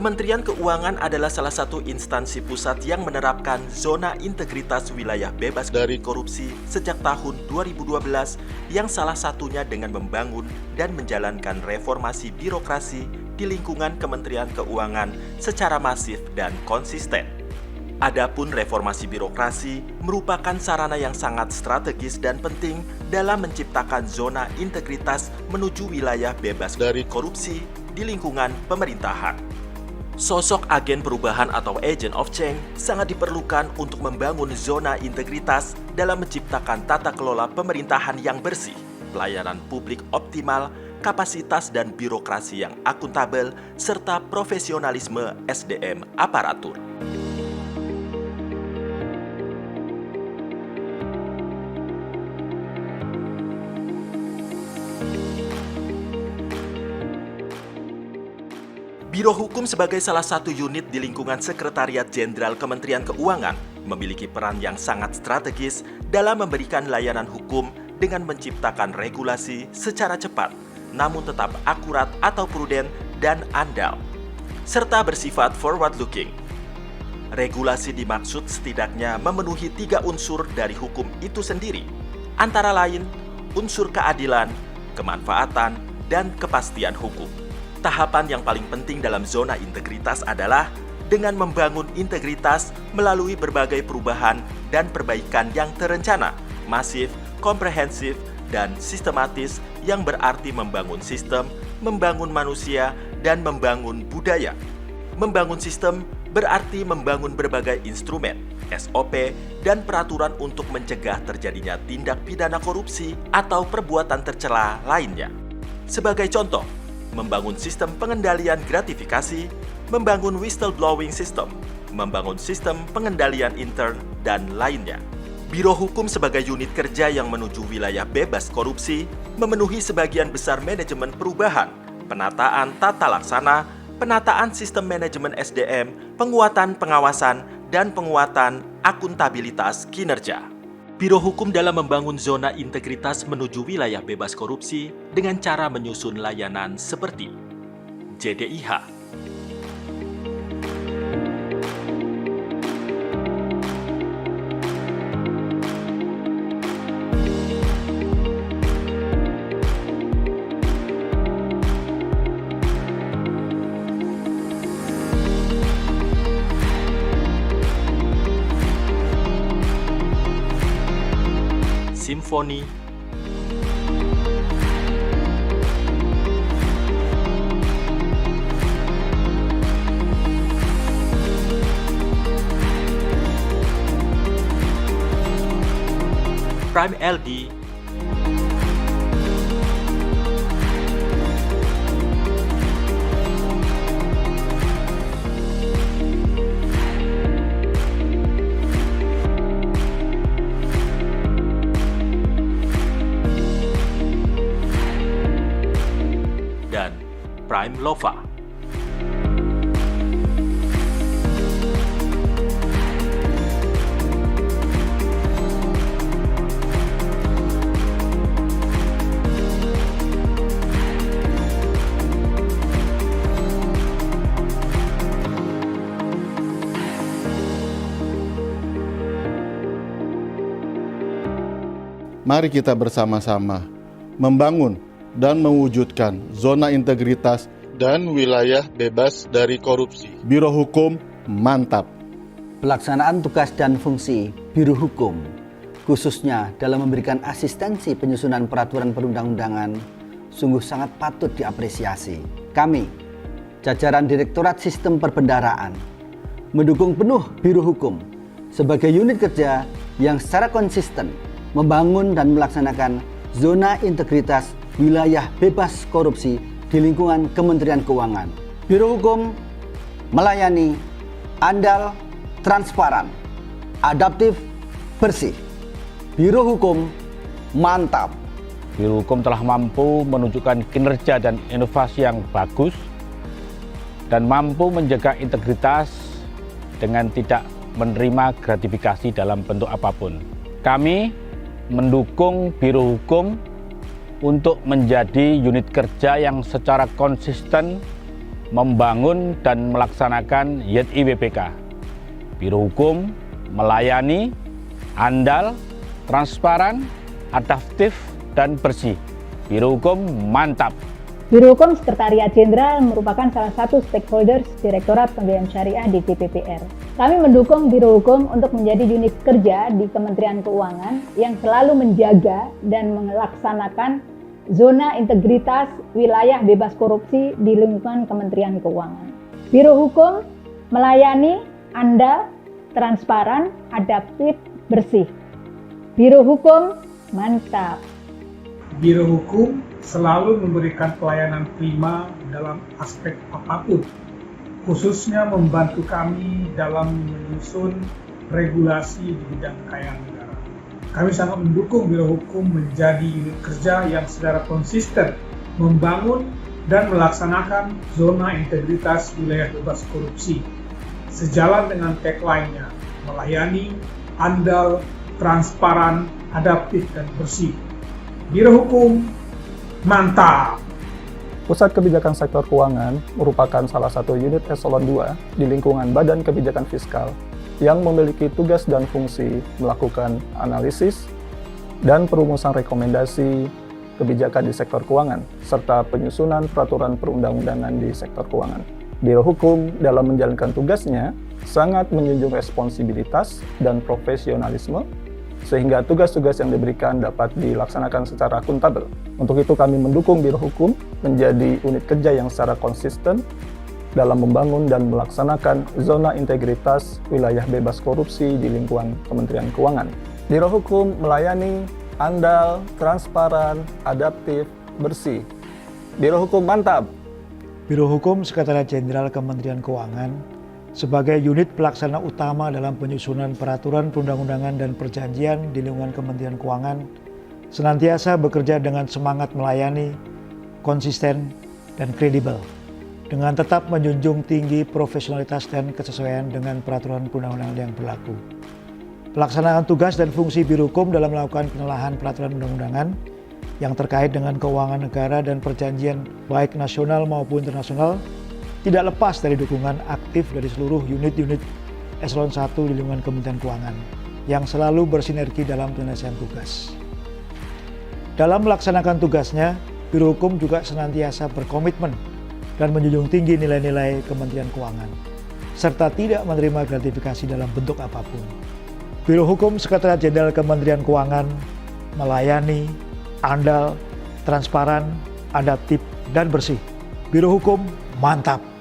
Kementerian Keuangan adalah salah satu instansi pusat yang menerapkan zona integritas wilayah bebas dari korupsi sejak tahun 2012 yang salah satunya dengan membangun dan menjalankan reformasi birokrasi di lingkungan Kementerian Keuangan secara masif dan konsisten. Adapun reformasi birokrasi merupakan sarana yang sangat strategis dan penting dalam menciptakan zona integritas menuju wilayah bebas dari korupsi di lingkungan pemerintahan. Sosok agen perubahan atau agent of change sangat diperlukan untuk membangun zona integritas dalam menciptakan tata kelola pemerintahan yang bersih, pelayanan publik optimal, kapasitas dan birokrasi yang akuntabel, serta profesionalisme SDM aparatur. Biro Hukum sebagai salah satu unit di lingkungan Sekretariat Jenderal Kementerian Keuangan memiliki peran yang sangat strategis dalam memberikan layanan hukum dengan menciptakan regulasi secara cepat, namun tetap akurat atau pruden dan andal, serta bersifat forward-looking. Regulasi dimaksud setidaknya memenuhi 3 unsur dari hukum itu sendiri, antara lain unsur keadilan, kemanfaatan, dan kepastian hukum. Tahapan yang paling penting dalam zona integritas adalah dengan membangun integritas melalui berbagai perubahan dan perbaikan yang terencana, masif, komprehensif, dan sistematis yang berarti membangun sistem, membangun manusia, dan membangun budaya. Membangun sistem berarti membangun berbagai instrumen, SOP, dan peraturan untuk mencegah terjadinya tindak pidana korupsi atau perbuatan tercela lainnya. Sebagai contoh, membangun sistem pengendalian gratifikasi, membangun whistleblowing system, membangun sistem pengendalian intern, dan lainnya. Biro Hukum sebagai unit kerja yang menuju wilayah bebas korupsi memenuhi sebagian besar manajemen perubahan, penataan tata laksana, penataan sistem manajemen SDM, penguatan pengawasan, dan penguatan akuntabilitas kinerja. Biro Hukum dalam membangun zona integritas menuju wilayah bebas korupsi dengan cara menyusun layanan seperti JDIH, Simfoni, Prime LD, dan Prime Lova. Mari kita bersama-sama membangun dan mewujudkan zona integritas dan wilayah bebas dari korupsi. Biro Hukum mantap. Pelaksanaan tugas dan fungsi Biro Hukum, khususnya dalam memberikan asistensi penyusunan peraturan perundang-undangan, sungguh sangat patut diapresiasi. Kami, jajaran Direktorat Sistem Perbendaharaan, mendukung penuh Biro Hukum sebagai unit kerja yang secara konsisten membangun dan melaksanakan zona integritas wilayah bebas korupsi di lingkungan Kementerian Keuangan. Biro Hukum melayani, andal, transparan, adaptif, bersih. Biro Hukum mantap. Biro Hukum telah mampu menunjukkan kinerja dan inovasi yang bagus dan mampu menjaga integritas dengan tidak menerima gratifikasi dalam bentuk apapun. Kami mendukung Biro Hukum untuk menjadi unit kerja yang secara konsisten membangun dan melaksanakan YIBPK. Biro Hukum melayani, andal, transparan, adaptif, dan bersih. Biro Hukum mantap. Biro Hukum Sekretariat Jenderal merupakan salah satu stakeholders Direktorat Pembiayaan Syariah di JPPR. Kami mendukung Biro Hukum untuk menjadi unit kerja di Kementerian Keuangan yang selalu menjaga dan melaksanakan zona integritas wilayah bebas korupsi di lingkungan Kementerian Keuangan. Biro Hukum melayani, andal, transparan, adaptif, bersih. Biro Hukum mantap. Biro Hukum selalu memberikan pelayanan prima dalam aspek apapun, khususnya membantu kami dalam menyusun regulasi di bidang kekayaan negara. Kami sangat mendukung Biro Hukum menjadi unit kerja yang secara konsisten membangun dan melaksanakan zona integritas wilayah bebas korupsi, sejalan dengan tagline-nya, melayani, andal, transparan, adaptif, dan bersih. Biro Hukum mantap! Pusat Kebijakan Sektor Keuangan merupakan salah satu unit eselon 2 di lingkungan Badan Kebijakan Fiskal yang memiliki tugas dan fungsi melakukan analisis dan perumusan rekomendasi kebijakan di sektor keuangan, serta penyusunan peraturan perundang-undangan di sektor keuangan. Biro Hukum dalam menjalankan tugasnya sangat menjunjung responsibilitas dan profesionalisme, sehingga tugas-tugas yang diberikan dapat dilaksanakan secara akuntabel. Untuk itu kami mendukung Biro Hukum menjadi unit kerja yang secara konsisten dalam membangun dan melaksanakan zona integritas wilayah bebas korupsi di lingkungan Kementerian Keuangan. Biro Hukum melayani, andal, transparan, adaptif, bersih. Biro Hukum mantap! Biro Hukum Sekretariat Jenderal Kementerian Keuangan sebagai unit pelaksana utama dalam penyusunan peraturan perundang-undangan dan perjanjian di lingkungan Kementerian Keuangan senantiasa bekerja dengan semangat melayani, konsisten, dan kredibel, dengan tetap menjunjung tinggi profesionalitas dan kesesuaian dengan peraturan perundang-undangan yang berlaku. Pelaksanaan tugas dan fungsi Biro Hukum dalam melakukan penelaahan peraturan perundang-undangan yang terkait dengan keuangan negara dan perjanjian baik nasional maupun internasional tidak lepas dari dukungan aktif dari seluruh unit-unit eselon 1 di lingkungan Kementerian Keuangan yang selalu bersinergi dalam penyelesaian tugas. Dalam melaksanakan tugasnya, Biro Hukum juga senantiasa berkomitmen dan menjunjung tinggi nilai-nilai Kementerian Keuangan, serta tidak menerima gratifikasi dalam bentuk apapun. Biro Hukum Sekretariat Jenderal Kementerian Keuangan melayani, andal, transparan, adaptif, dan bersih. Biro Hukum mantap!